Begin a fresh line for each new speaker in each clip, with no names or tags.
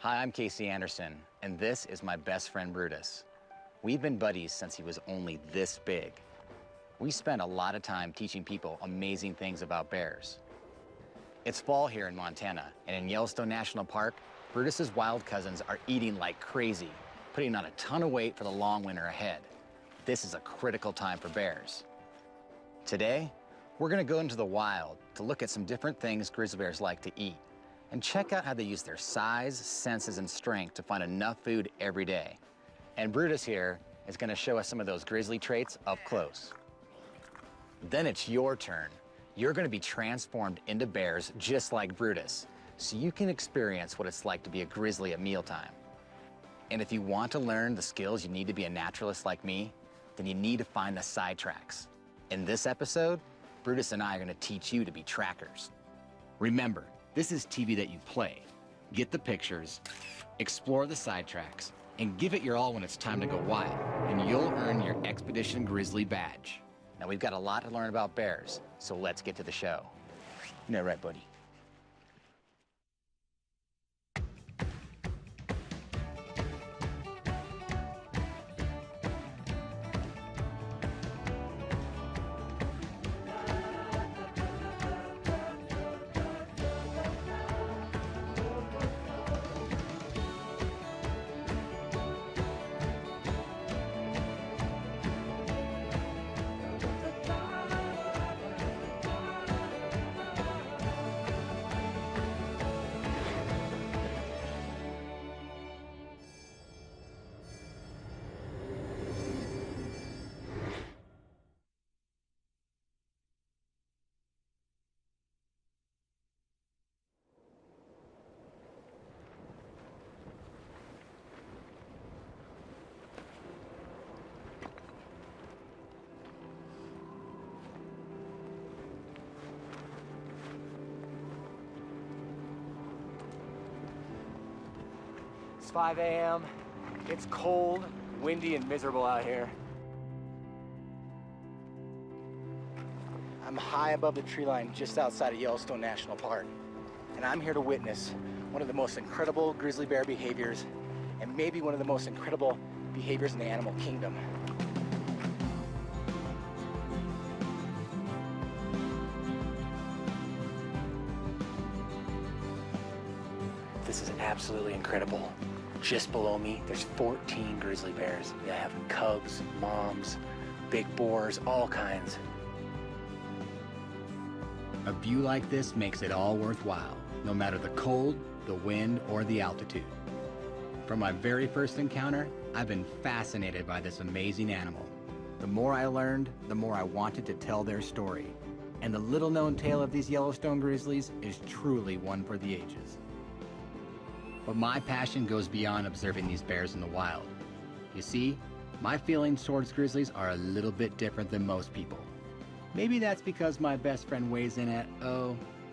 Hi, I'm Casey Anderson, and this is my best friend Brutus. We've been buddies since he was only this big. We spent a lot of time teaching people amazing things about bears. It's fall here in Montana, and in Yellowstone National Park, Brutus's wild cousins are eating like crazy, putting on a ton of weight for the long winter ahead. This is a critical time for bears. Today, we're gonna go into the wild to look at some different things grizzly bears like to eat and check out how they use their size, senses, and strength to find enough food every day. And Brutus here is gonna show us some of those grizzly traits up close. Then it's your turn. You're gonna be transformed into bears just like Brutus, so you can experience what it's like to be a grizzly at mealtime. And if you want to learn the skills you need to be a naturalist like me, then you need to find the sidetracks. In this episode, Brutus and I are gonna teach you to be trackers. Remember, this is TV that you play. Get the pictures, explore the sidetracks, and give it your all when it's time to go wild, and you'll earn your Expedition Grizzly badge. Now, we've got a lot to learn about bears, so let's get to the show. You know, right, buddy?
It's 5 a.m. It's cold, windy, and miserable out here. I'm high above the tree line just outside of Yellowstone National Park, and I'm here to witness one of the most incredible grizzly bear behaviors and maybe one of the most incredible behaviors in the animal kingdom. This is absolutely incredible. Just below me, there's 14 grizzly bears. They have cubs, moms, big boars, all kinds.
A view like this makes it all worthwhile, no matter the cold, the wind, or the altitude. From my very first encounter, I've been fascinated by this amazing animal. The more I learned, the more I wanted to tell their story. And the little-known tale of these Yellowstone grizzlies is truly one for the ages. But my passion goes beyond observing these bears in the wild. You see, my feelings towards grizzlies are a little bit different than most people. Maybe that's because my best friend weighs in at,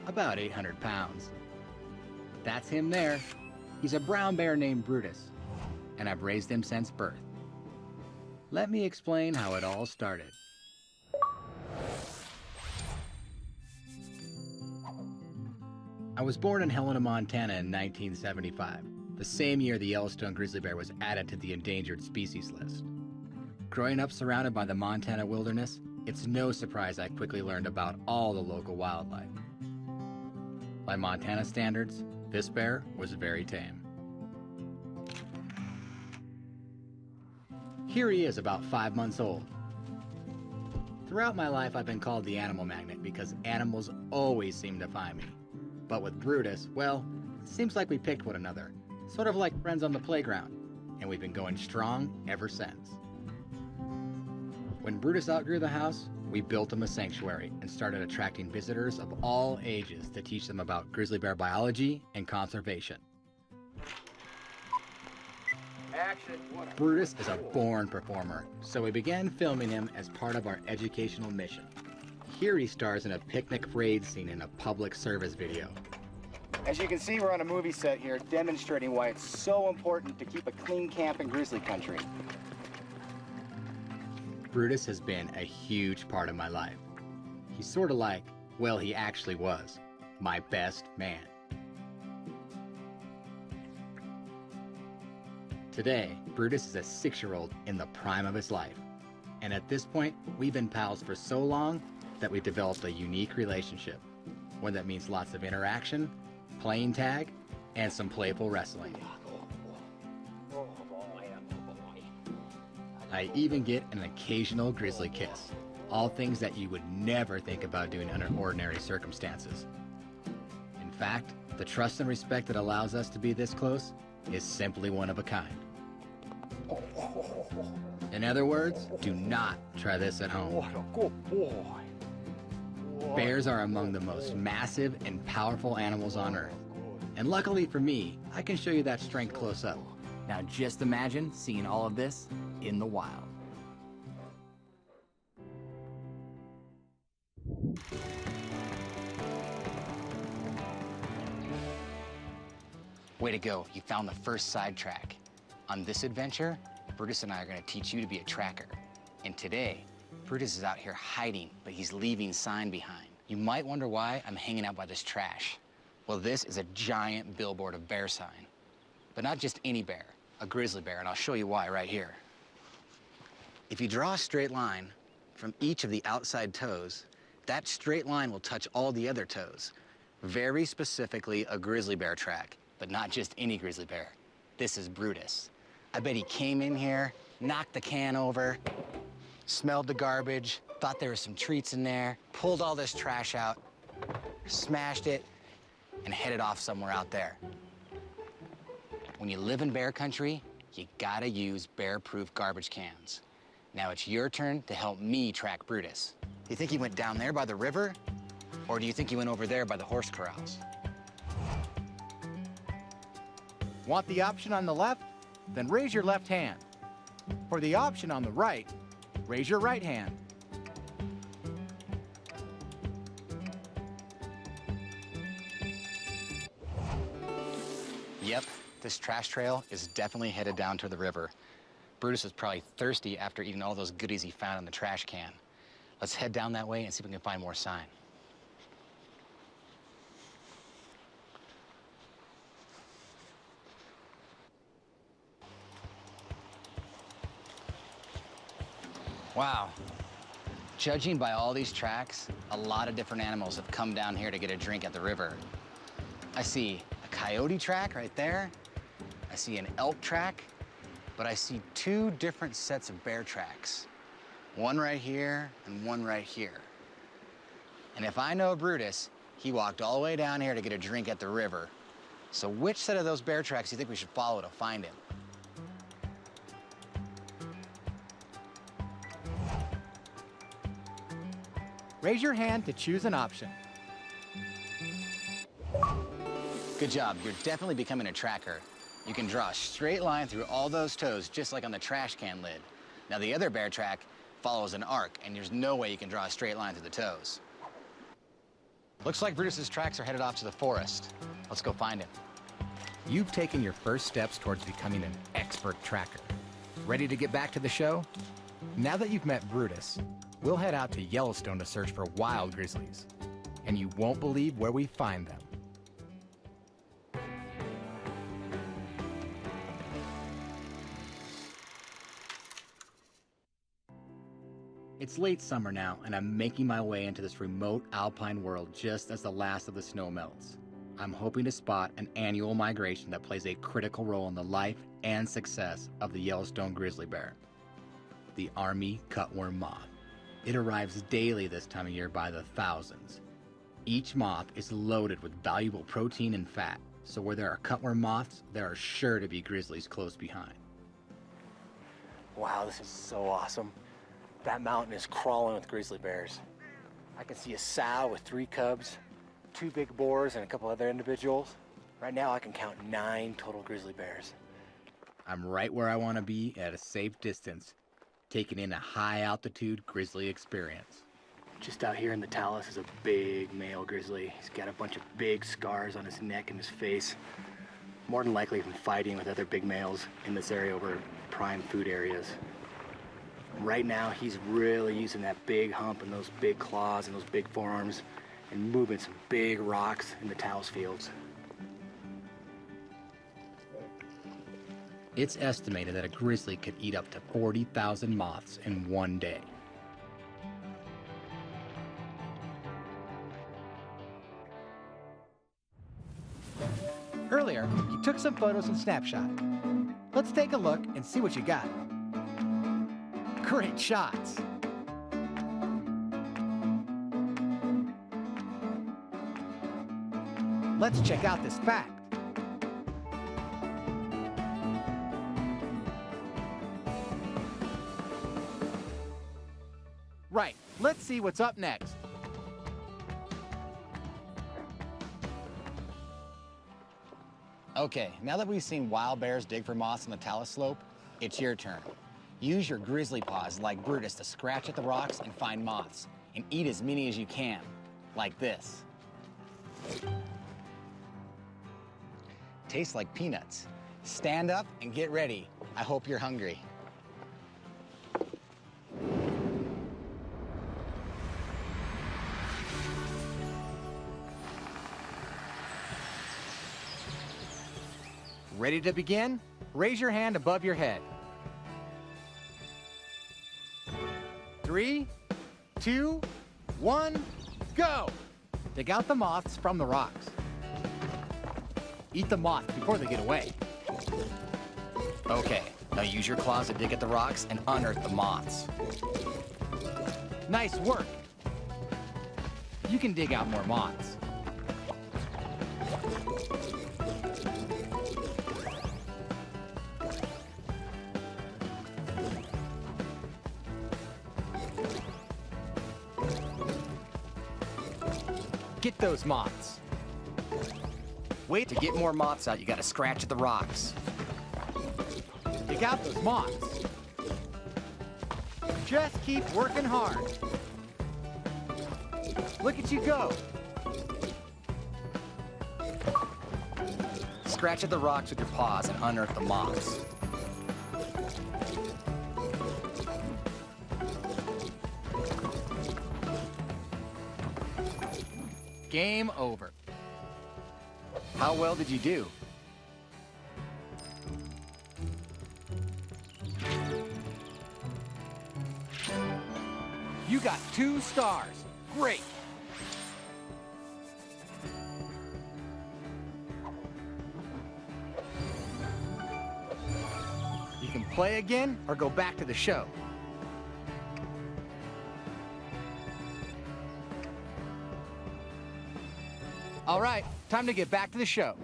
about 800 pounds. That's him there. He's a brown bear named Brutus, and I've raised him since birth. Let me explain how it all started. I was born in Helena, Montana in 1975, the same year the Yellowstone grizzly bear was added to the endangered species list. Growing up surrounded by the Montana wilderness, it's no surprise I quickly learned about all the local wildlife. By Montana standards, this bear was very tame. Here he is, about 5 months old. Throughout my life, I've been called the animal magnet because animals always seem to find me. But with Brutus, well, it seems like we picked one another, sort of like friends on the playground, and we've been going strong ever since. When Brutus outgrew the house, we built him a sanctuary and started attracting visitors of all ages to teach them about grizzly bear biology and conservation.
Action.
Brutus is a born performer, so we began filming him as part of our educational mission. Here he stars in a picnic parade scene in a public service video.
As you can see, we're on a movie set here demonstrating why it's so important to keep a clean camp in grizzly country.
Brutus has been a huge part of my life. He's sort of like, well, he actually was, my best man. Today, Brutus is a 6-year-old in the prime of his life. And at this point, we've been pals for so long that we've developed a unique relationship. One that means lots of interaction, playing tag, and some playful wrestling. I even get an occasional grizzly kiss. All things that you would never think about doing under ordinary circumstances. In fact, the trust and respect that allows us to be this close is simply one of a kind. In other words, do not try this at home.
What a good boy.
Bears are among the most massive and powerful animals on Earth. And luckily for me, I can show you that strength close up. Now just imagine seeing all of this in the wild. Way to go, you found the first sidetrack. On this adventure, Brutus and I are gonna teach you to be a tracker. And today, Brutus is out here hiding, but he's leaving sign behind. You might wonder why I'm hanging out by this trash. Well, this is a giant billboard of bear sign. But not just any bear, a grizzly bear, and I'll show you why right here. If you draw a straight line from each of the outside toes, that straight line will touch all the other toes. Very specifically a grizzly bear track, but not just any grizzly bear. This is Brutus. I bet he came in here, knocked the can over, smelled the garbage, thought there were some treats in there, pulled all this trash out, smashed it, and headed off somewhere out there. When you live in bear country, you gotta use bear-proof garbage cans. Now it's your turn to help me track Brutus. Do you think he went down there by the river? Or do you think he went over there by the horse corrals?
Want the option on the left? Then raise your left hand. For the option on the right, raise your right hand.
Yep, this trash trail is definitely headed down to the river. Brutus is probably thirsty after eating all those goodies he found in the trash can. Let's head down that way and see if we can find more sign. Wow. Judging by all these tracks, a lot of different animals have come down here to get a drink at the river. I see a coyote track right there. I see an elk track, but I see 2 different sets of bear tracks. One right here and one right here. And if I know Brutus, he walked all the way down here to get a drink at the river. So which set of those bear tracks do you think we should follow to find him?
Raise your hand to choose an option.
Good job, you're definitely becoming a tracker. You can draw a straight line through all those toes, just like on the trash can lid. Now the other bear track follows an arc, and there's no way you can draw a straight line through the toes. Looks like Brutus's tracks are headed off to the forest. Let's go find him.
You've taken your first steps towards becoming an expert tracker. Ready to get back to the show? Now that you've met Brutus, we'll head out to Yellowstone to search for wild grizzlies. And you won't believe where we find them.
It's late summer now, and I'm making my way into this remote alpine world just as the last of the snow melts. I'm hoping to spot an annual migration that plays a critical role in the life and success of the Yellowstone grizzly bear. The army cutworm moth. It arrives daily this time of year by the thousands. Each moth is loaded with valuable protein and fat, so where there are cutworm moths, there are sure to be grizzlies close behind.
Wow, this is so awesome. That mountain is crawling with grizzly bears. I can see a sow with 3 cubs, 2 big boars, and a couple other individuals. Right now I can count 9 total grizzly bears.
I'm right where I want to be at a safe distance, taking in a high-altitude grizzly experience.
Just out here in the talus is a big male grizzly. He's got a bunch of big scars on his neck and his face. More than likely from fighting with other big males in this area over prime food areas. Right now, he's really using that big hump and those big claws and those big forearms and moving some big rocks in the talus fields.
It's estimated that a grizzly could eat up to 40,000 moths in one day. Earlier, you took some photos and snapshot. Let's take a look and see what you got. Great shots. Let's check out this fact. Right, let's see what's up next.
Okay, now that we've seen wild bears dig for moths on the talus slope, it's your turn. Use your grizzly paws like Brutus to scratch at the rocks and find moths, and eat as many as you can, like this. Tastes like peanuts. Stand up and get ready. I hope you're hungry.
Ready to begin? Raise your hand above your head. 3, 2, 1, go! Dig out the moths from the rocks. Eat the moth before they get away.
Okay, now use your claws to dig at the rocks and unearth the moths.
Nice work. You can dig out more moths. Get those moths.
Wait, to get more moths out, you gotta scratch at the rocks.
Dig out those moths. Just keep working hard. Look at you go.
Scratch at the rocks with your paws and unearth the moths.
Game over. How well did you do? You got 2 stars. Great. You can play again or go back to the show. All right, time to get back to the show.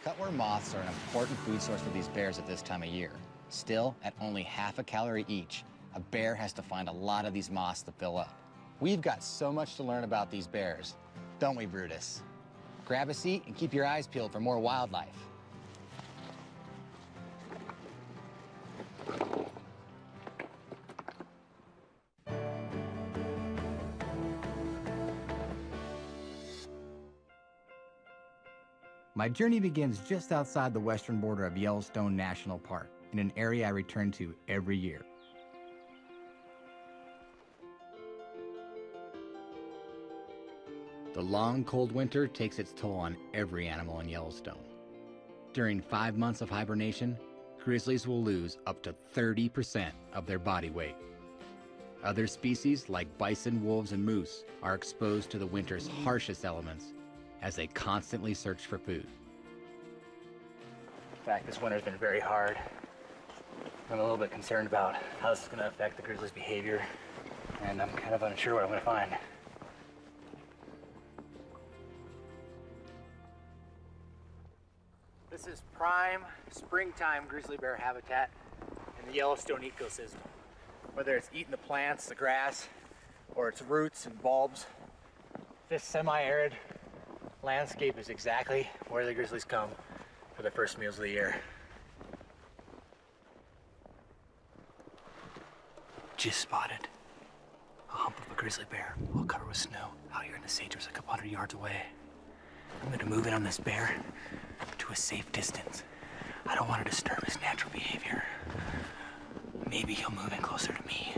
Cutworm moths are an important food source for these bears at this time of year. Still, at only half a calorie each, a bear has to find a lot of these moths to fill up. We've got so much to learn about these bears, don't we, Brutus? Grab a seat and keep your eyes peeled for more wildlife.
My journey begins just outside the western border of Yellowstone National Park, in an area I return to every year. The long, cold winter takes its toll on every animal in Yellowstone. During 5 months of hibernation, grizzlies will lose up to 30% of their body weight. Other species, like bison, wolves, and moose, are exposed to the winter's harshest elements as they constantly search for food.
In fact, this winter's been very hard. I'm a little bit concerned about how this is going to affect the grizzly's behavior, and I'm kind of unsure what I'm going to find. This is prime springtime grizzly bear habitat in the Yellowstone ecosystem. Whether it's eating the plants, the grass, or its roots and bulbs, this semi-arid landscape is exactly where the grizzlies come for their first meals of the year. Just spotted a hump of a grizzly bear all covered with snow out here in the sagebrush a couple hundred yards away. I'm gonna move in on this bear to a safe distance. I don't want to disturb his natural behavior. Maybe he'll move in closer to me.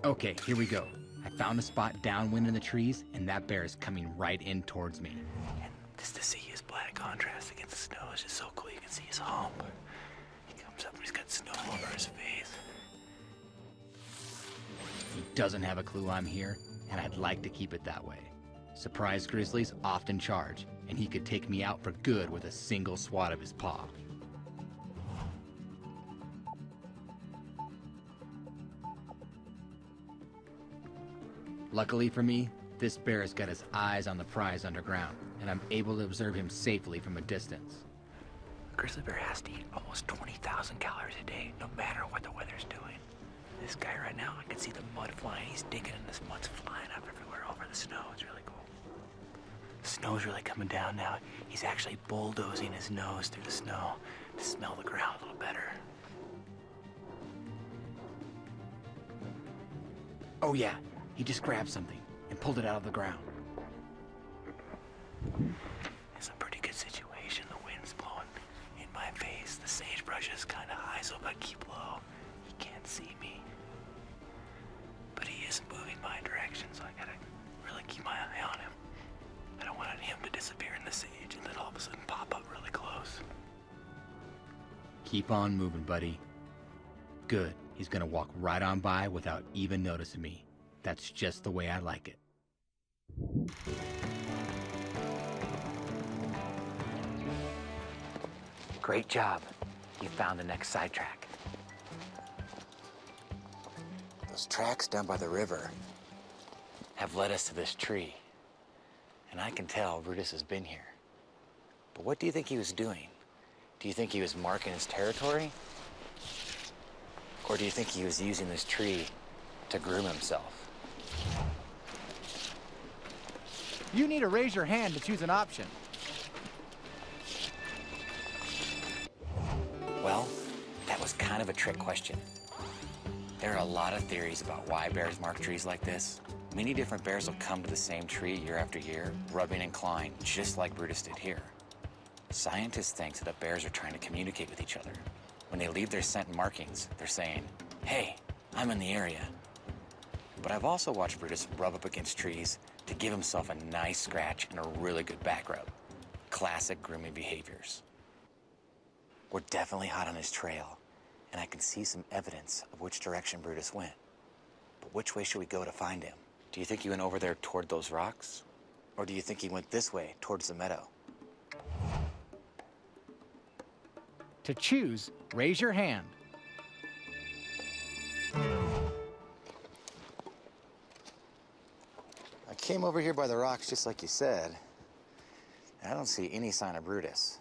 Okay, here we go. I found a spot downwind in the trees, and that bear is coming right in towards me.
And Just to see his black contrast against the snow is just so cool. You can see his hump. He comes up and he's got snow all over his face.
He doesn't have a clue I'm here, and I'd like to keep it that way. Surprise grizzlies often charge, and he could take me out for good with a single swat of his paw. Luckily for me, this bear has got his eyes on the prize underground, and I'm able to observe him safely from a distance.
A grizzly bear has to eat almost 20,000 calories a day, no matter what the weather's doing. This guy right now, I can see the mud flying. He's digging and this mud's flying up everywhere over the snow. It's really cool. The snow's really coming down now. He's actually bulldozing his nose through the snow to smell the ground a little better.
Oh yeah, he just grabbed something and pulled it out of the ground.
It's a pretty good situation. The wind's blowing in my face. The sagebrush is kind of high, so if I keep low, he can't see me. But he is moving my direction, so I gotta really keep my eye on him. I don't want him to disappear in the sage and then all of a sudden pop up really close.
Keep on moving, buddy. Good. He's gonna walk right on by without even noticing me. That's just the way I like it.
Great job. You found the next sidetrack. Those tracks down by the river have led us to this tree. And I can tell Brutus has been here. But what do you think he was doing? Do you think he was marking his territory? Or do you think he was using this tree to groom himself?
You need to raise your hand to choose an option.
Well, that was kind of a trick question. There are a lot of theories about why bears mark trees like this. Many different bears will come to the same tree year after year, rubbing and clawing, just like Brutus did here. Scientists think that the bears are trying to communicate with each other. When they leave their scent markings, they're saying, "Hey, I'm in the area." But I've also watched Brutus rub up against trees to give himself a nice scratch and a really good back rub. Classic grooming behaviors. We're definitely hot on his trail, and I can see some evidence of which direction Brutus went. But which way should we go to find him? Do you think he went over there toward those rocks? Or do you think he went this way, towards the meadow?
To choose, raise your hand.
I came over here by the rocks just like you said, and I don't see any sign of Brutus.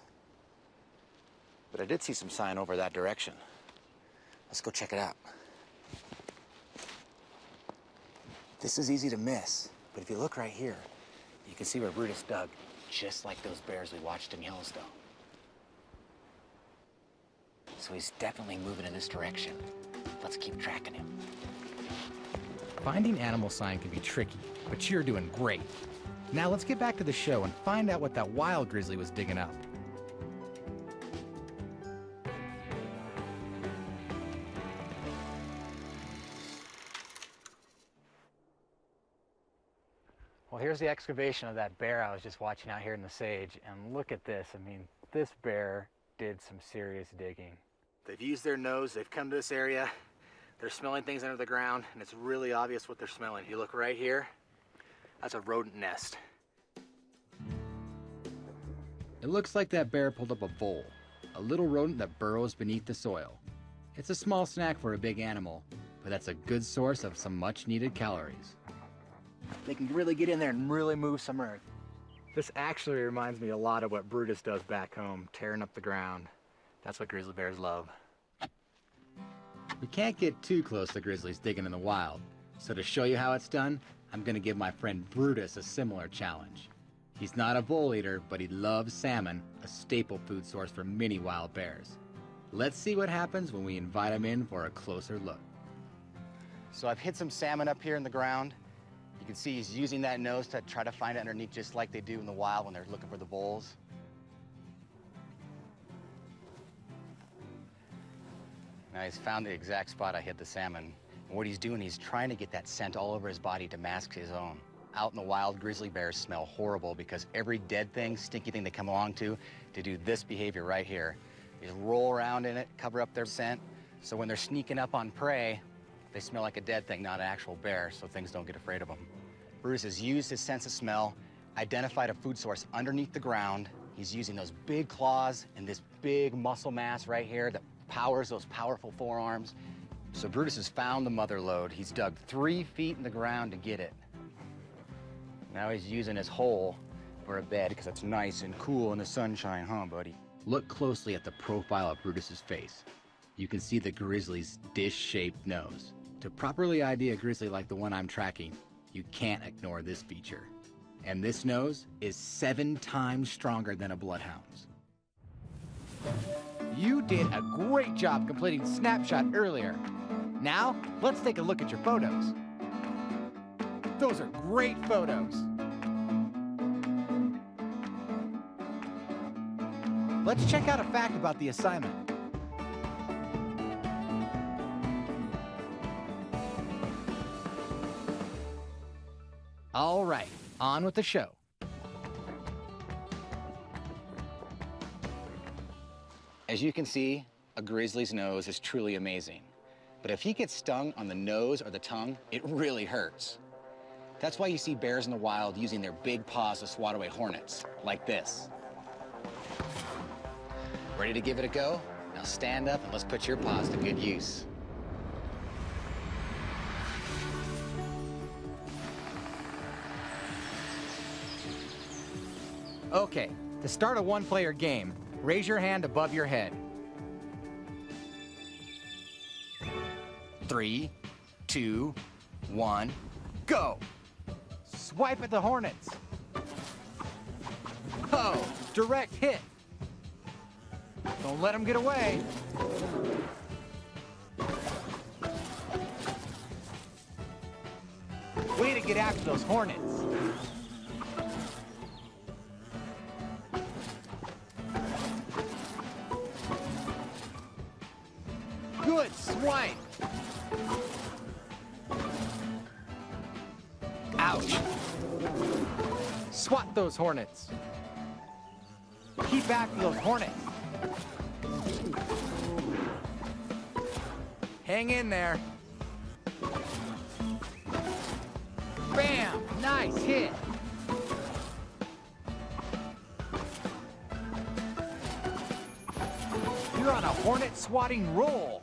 But I did see some sign over that direction. Let's go check it out. This is easy to miss, but if you look right here, you can see where Brutus dug, just like those bears we watched in Yellowstone. So he's definitely moving in this direction. Let's keep tracking him.
Finding animal sign can be tricky, but you're doing great. Now let's get back to the show and find out what that wild grizzly was digging up.
Well, here's the excavation of that bear I was just watching out here in the sage, and look at this. I mean, this bear did some serious digging. They've used their nose, they've come to this area, they're smelling things under the ground, and it's really obvious what they're smelling. You look right here, that's a rodent nest.
It looks like that bear pulled up a vole, a little rodent that burrows beneath the soil. It's a small snack for a big animal, but that's a good source of some much-needed calories.
They can really get in there and really move some earth. This actually reminds me a lot of what Brutus does back home, tearing up the ground. That's what grizzly bears love.
We can't get too close to grizzlies digging in the wild, so to show you how it's done, I'm gonna give my friend Brutus a similar challenge. He's not a vole eater, but he loves salmon, a staple food source for many wild bears. Let's see what happens when we invite him in for a closer look.
So I've hid some salmon up here in the ground. You can see he's using that nose to try to find it underneath, just like they do in the wild when they're looking for the voles. Now he's found the exact spot I hid the salmon. And what he's doing, he's trying to get that scent all over his body to mask his own. Out in the wild, grizzly bears smell horrible because every dead thing, stinky thing they come along to do this behavior right here. They just roll around in it, cover up their scent, so when they're sneaking up on prey, they smell like a dead thing, not an actual bear, so things don't get afraid of them. Bruce has used his sense of smell, identified a food source underneath the ground. He's using those big claws and this big muscle mass right here that powers those powerful forearms. So Brutus has found the mother lode. He's dug 3 feet in the ground to get it. Now he's using his hole for a bed because it's nice and cool in the sunshine, huh, buddy? Look closely at the profile of Brutus's face. You can see the grizzly's dish-shaped nose. To properly ID a grizzly like the one I'm tracking, you can't ignore this feature. And this nose is 7 times stronger than a bloodhound's.
You did a great job completing Snapshot earlier. Now, let's take a look at your photos. Those are great photos. Let's check out a fact about the assignment. All right, on with the show.
As you can see, a grizzly's nose is truly amazing. But if he gets stung on the nose or the tongue, it really hurts. That's why you see bears in the wild using their big paws to swat away hornets, like this. Ready to give it a go? Now stand up and let's put your paws to good use.
Okay, to start a one-player game, raise your hand above your head. 3, 2, 1, go! Swipe at the hornets. Oh, direct hit. Don't let them get away. Way to get after those hornets. Good swipe. Ouch. Swat those hornets. Keep after those hornets. Hang in there. Bam! Nice hit. You're on a hornet swatting roll.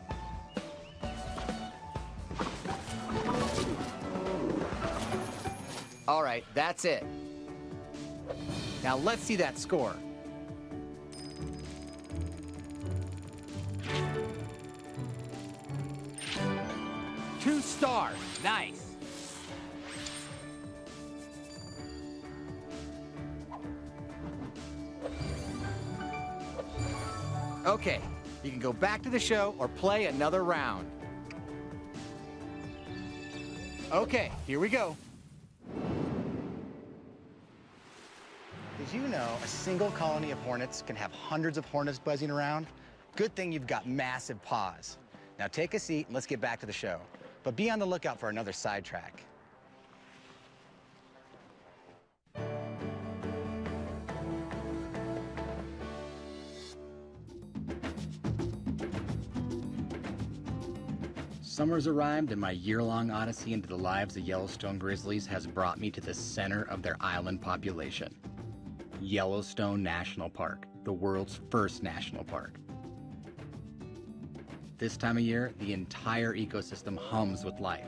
All right, that's it. Now let's see that score. Two stars. Nice. Okay, you can go back to the show or play another round. Okay, here we go.
Did you know a single colony of hornets can have hundreds of hornets buzzing around? Good thing you've got massive paws. Now take a seat and let's get back to the show. But be on the lookout for another sidetrack. Summer's arrived and my year-long odyssey into the lives of Yellowstone grizzlies has brought me to the center of their island population. Yellowstone National Park, the world's first national park. This time of year, the entire ecosystem hums with life.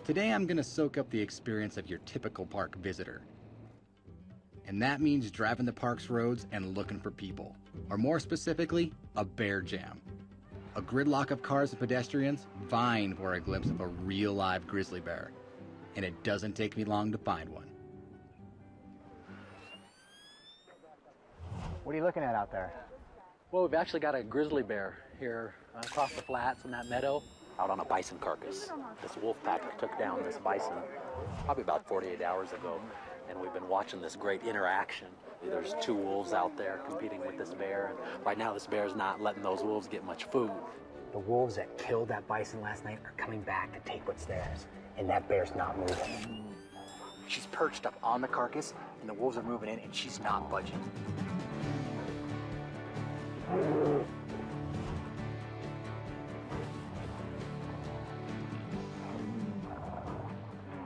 Today, I'm gonna soak up the experience of your typical park visitor. And that means driving the park's roads and looking for people, or more specifically, a bear jam. A gridlock of cars and pedestrians vying for a glimpse of a real live grizzly bear. And it doesn't take me long to find one.
What are you looking at out there?
Well, we've actually got a grizzly bear here across the flats in that meadow out on a bison carcass. This wolf pack took down this bison probably about 48 hours ago, and we've been watching this great interaction. There's 2 wolves out there competing with this bear, and right now this bear is not letting those wolves get much food.
The wolves that killed that bison last night are coming back to take what's theirs. and that bear's not moving. She's perched up on the carcass, and the wolves are moving in, and she's not budging.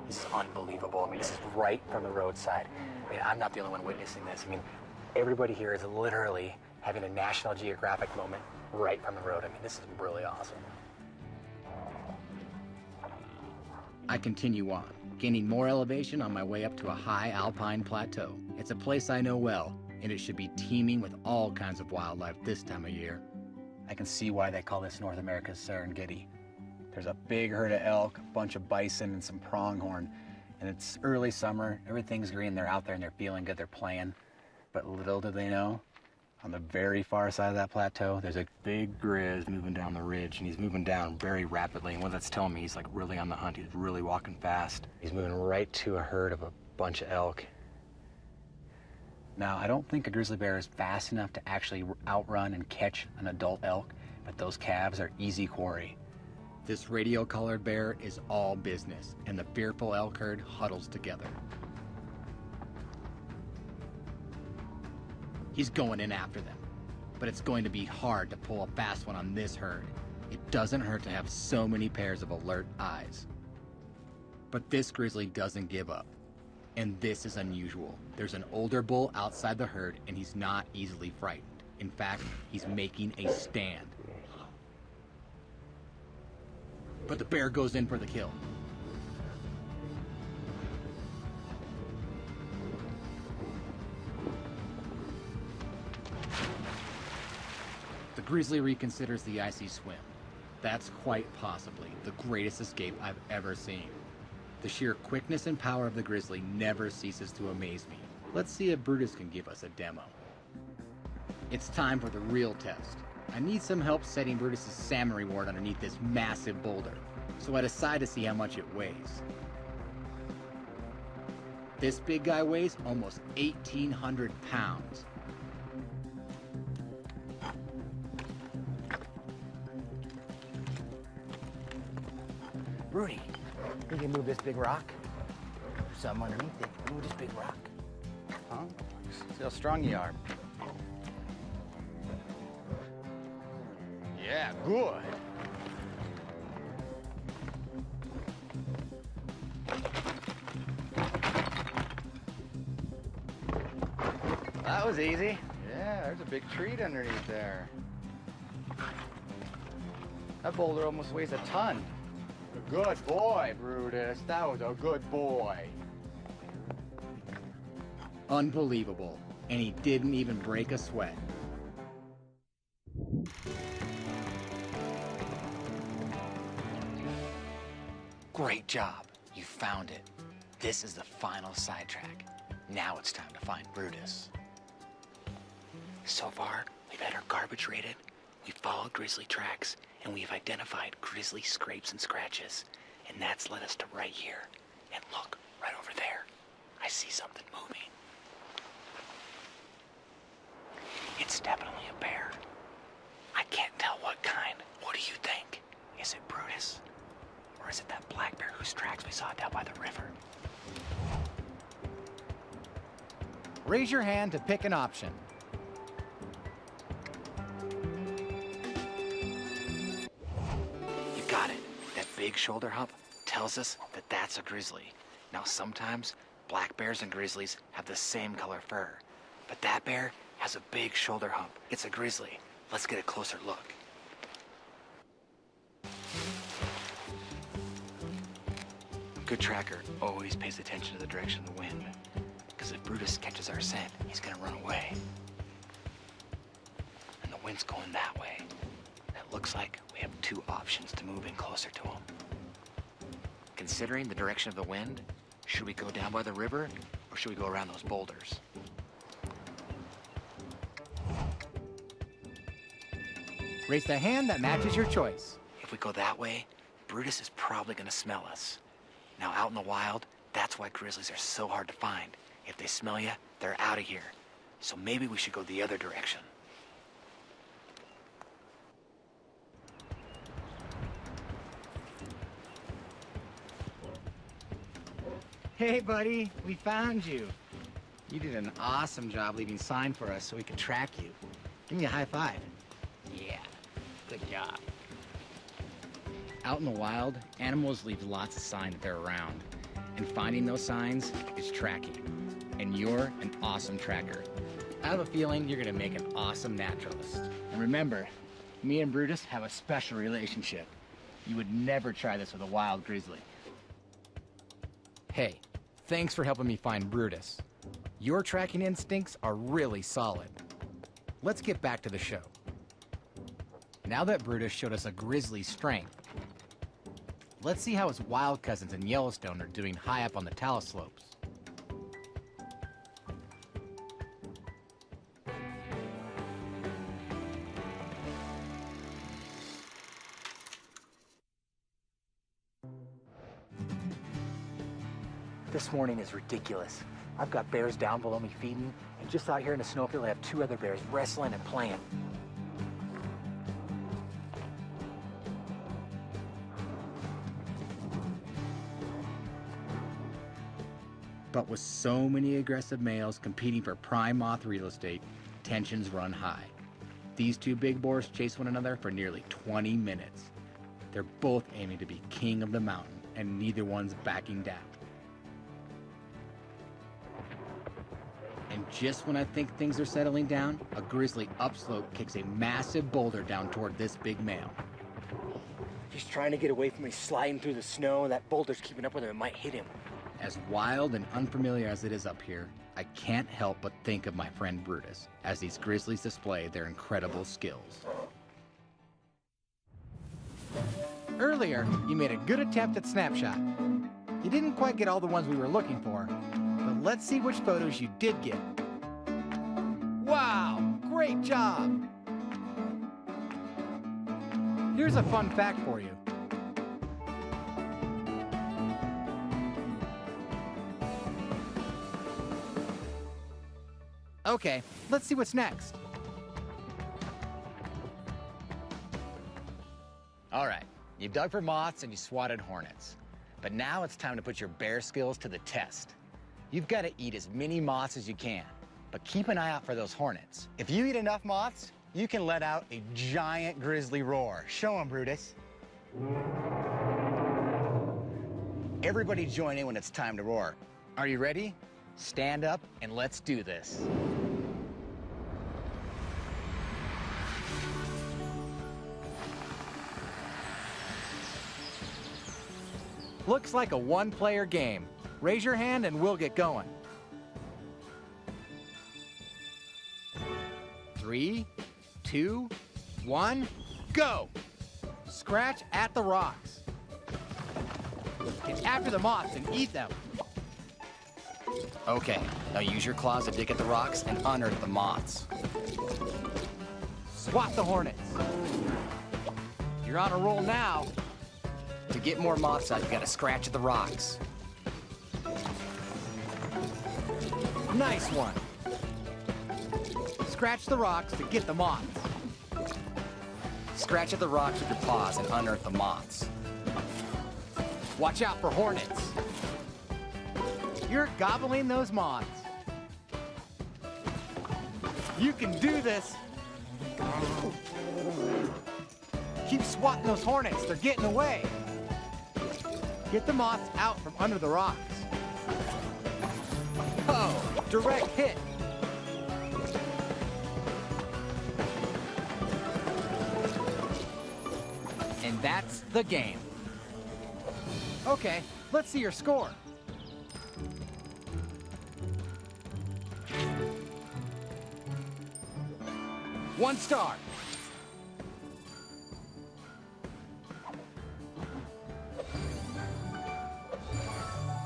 This is unbelievable. I mean, this is right from the roadside. I mean, I'm not the only one witnessing this. I mean, everybody here is literally having a National Geographic moment right from the road. I mean, this is really awesome.
I continue on, gaining more elevation on my way up to a high alpine plateau. It's a place I know well, and it should be teeming with all kinds of wildlife this time of year.
I can see why they call this North America's Serengeti. There's a big herd of elk, a bunch of bison, and some pronghorn. And it's early summer, everything's green, they're out there and they're feeling good, they're playing. But little do they know, on the very far side of that plateau, there's a big grizz moving down the ridge, and he's moving down very rapidly. And what that's telling me, he's like really on the hunt. He's really walking fast. He's moving right to a herd of a bunch of elk. Now, I don't think a grizzly bear is fast enough to actually outrun and catch an adult elk, but those calves are easy quarry.
This radio-collared bear is all business, and the fearful elk herd huddles together. He's going in after them, but it's going to be hard to pull a fast one on this herd. It doesn't hurt to have so many pairs of alert eyes. But this grizzly doesn't give up, and this is unusual. There's an older bull outside the herd, and he's not easily frightened. In fact, he's making a stand. But the bear goes in for the kill. The grizzly reconsiders the icy swim. That's quite possibly the greatest escape I've ever seen. The sheer quickness and power of the grizzly never ceases to amaze me. Let's see if Brutus can give us a demo. It's time for the real test. I need some help setting Brutus's salmon reward underneath this massive boulder, so I decide to see how much it weighs. This big guy weighs almost 1,800 pounds.
Rudy, you can move this big rock. There's something underneath it. Move this big rock.
Huh? See how strong you are. Yeah, good. That was easy. Yeah, there's a big treat underneath there. That boulder almost weighs a ton. Good boy, Brutus. That was a good boy.
Unbelievable. And he didn't even break a sweat.
Great job. You found it. This is the final sidetrack. Now it's time to find Brutus. So far, we've had our garbage raided, we've followed grizzly tracks, and we've identified grizzly scrapes and scratches. And that's led us to right here. And look, right over there. I see something moving. It's definitely a bear. I can't tell what kind. What do you think? Is it Brutus? Or is it that black bear whose tracks we saw down by the river?
Raise your hand to pick an option.
You got it. That big shoulder hump tells us that that's a grizzly. Now sometimes black bears and grizzlies have the same color fur, but that bear has a big shoulder hump. It's a grizzly. Let's get a closer look. A good tracker always pays attention to the direction of the wind, because if Brutus catches our scent, he's gonna run away. And the wind's going that way. It looks like we have two options to move in closer to him. Considering the direction of the wind, should we go down by the river, or should we go around those boulders?
Raise the hand that matches your choice.
If we go that way, Brutus is probably gonna smell us. Now out in the wild, that's why grizzlies are so hard to find. If they smell you, they're out of here. So maybe we should go the other direction.
Hey, buddy, we found you. You did an awesome job leaving sign for us so we could track you. Give me a high five. Yeah, good job. Out in the wild, animals leave lots of sign that they're around. And finding those signs is tracking. And you're an awesome tracker. I have a feeling you're gonna make an awesome naturalist. And remember, me and Brutus have a special relationship. You would never try this with a wild grizzly. Hey, thanks for helping me find Brutus. Your tracking instincts are really solid. Let's get back to the show. Now that Brutus showed us a grizzly's strength, let's see how his wild cousins in Yellowstone are doing high up on the talus slopes.
This morning is ridiculous. I've got bears down below me feeding, and just out here in the snowfield I have 2 other bears wrestling and playing.
But with so many aggressive males competing for prime moth real estate, tensions run high. These 2 big boars chase one another for nearly 20 minutes. They're both aiming to be king of the mountain, and neither one's backing down. And just when I think things are settling down, a grizzly upslope kicks a massive boulder down toward this big male.
He's trying to get away from me, sliding through the snow. That boulder's keeping up with him. It might hit him.
As wild and unfamiliar as it is up here, I can't help but think of my friend Brutus as these grizzlies display their incredible skills. Earlier, you made a good attempt at snapshot. You didn't quite get all the ones we were looking for, but let's see which photos you did get. Wow, great job! Here's a fun fact for you. Okay, let's see what's next.
All right, you dug for moths and you swatted hornets. But now it's time to put your bear skills to the test. You've got to eat as many moths as you can, but keep an eye out for those hornets. If you eat enough moths, you can let out a giant grizzly roar. Show 'em, Brutus. Everybody join in when it's time to roar. Are you ready? Stand up and let's do this.
Looks like a one-player game. Raise your hand and we'll get going. 3, 2, 1, go! Scratch at the rocks. Get after the moths and eat them.
Okay, now use your claws to dig at the rocks and unearth the moths.
Swat the hornets. You're on a roll now.
To get more moths out, you gotta scratch at the rocks.
Nice one. Scratch the rocks to get the moths.
Scratch at the rocks with your paws and unearth the moths.
Watch out for hornets. You're gobbling those moths. You can do this. Keep swatting those hornets. They're getting away. Get the moths out from under the rocks. Oh, direct hit. And that's the game. Okay, let's see your score. One star.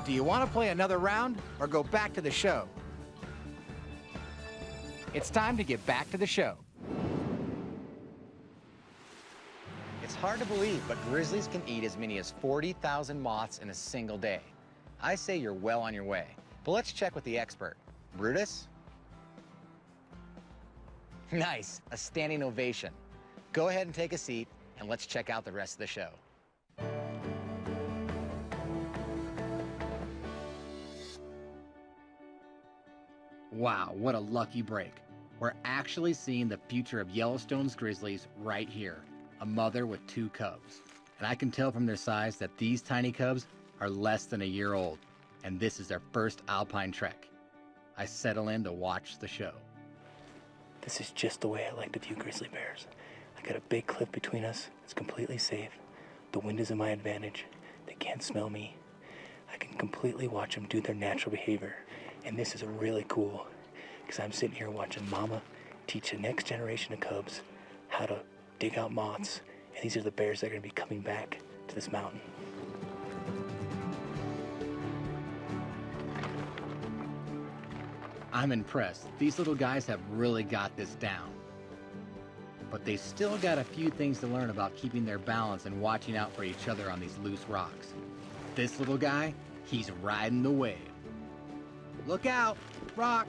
Do you want to play another round or go back to the show? It's time to get back to the show.
It's hard to believe, but grizzlies can eat as many as 40,000 moths in a single day. I say you're well on your way, but let's check with the expert. Brutus? Nice, a standing ovation. Go ahead and take a seat, and let's check out the rest of the show.
Wow, what a lucky break. We're actually seeing the future of Yellowstone's grizzlies right here, a mother with 2 cubs. And I can tell from their size that these tiny cubs are less than a year old, and this is their first alpine trek. I settle in to watch the show.
This is just the way I like to view grizzly bears. I got a big cliff between us. It's completely safe. The wind is in my advantage. They can't smell me. I can completely watch them do their natural behavior. And this is really cool, because I'm sitting here watching Mama teach the next generation of cubs how to dig out moths. And these are the bears that are going to be coming back to this mountain.
I'm impressed. These little guys have really got this down. But they still got a few things to learn about keeping their balance and watching out for each other on these loose rocks. This little guy, he's riding the wave. Look out, rock!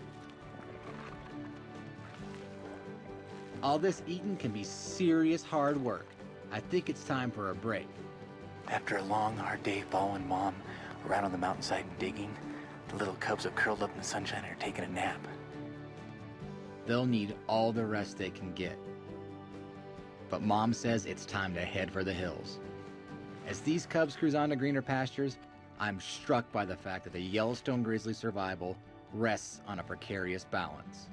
All this eating can be serious hard work. I think it's time for a break.
After a long, hard day following Mom around on the mountainside and digging, the little cubs have curled up in the sunshine and are taking a nap.
They'll need all the rest they can get. But Mom says it's time to head for the hills. As these cubs cruise on to greener pastures, I'm struck by the fact that the Yellowstone grizzly survival rests on a precarious balance.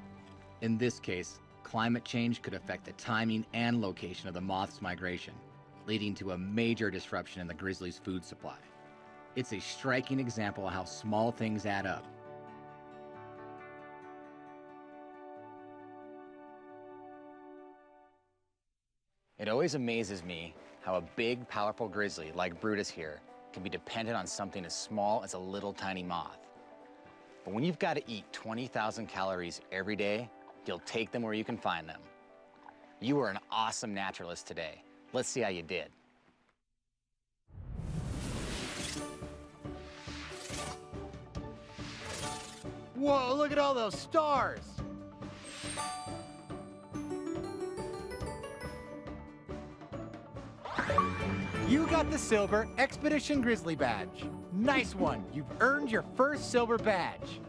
In this case, climate change could affect the timing and location of the moth's migration, leading to a major disruption in the grizzly's food supply. It's a striking example of how small things add up.
It always amazes me how a big, powerful grizzly like Brutus here can be dependent on something as small as a little tiny moth. But when you've got to eat 20,000 calories every day, you'll take them where you can find them. You were an awesome naturalist today. Let's see how you did.
Whoa, look at all those stars! You got the Silver Expedition Grizzly Badge. Nice one, you've earned your first silver badge.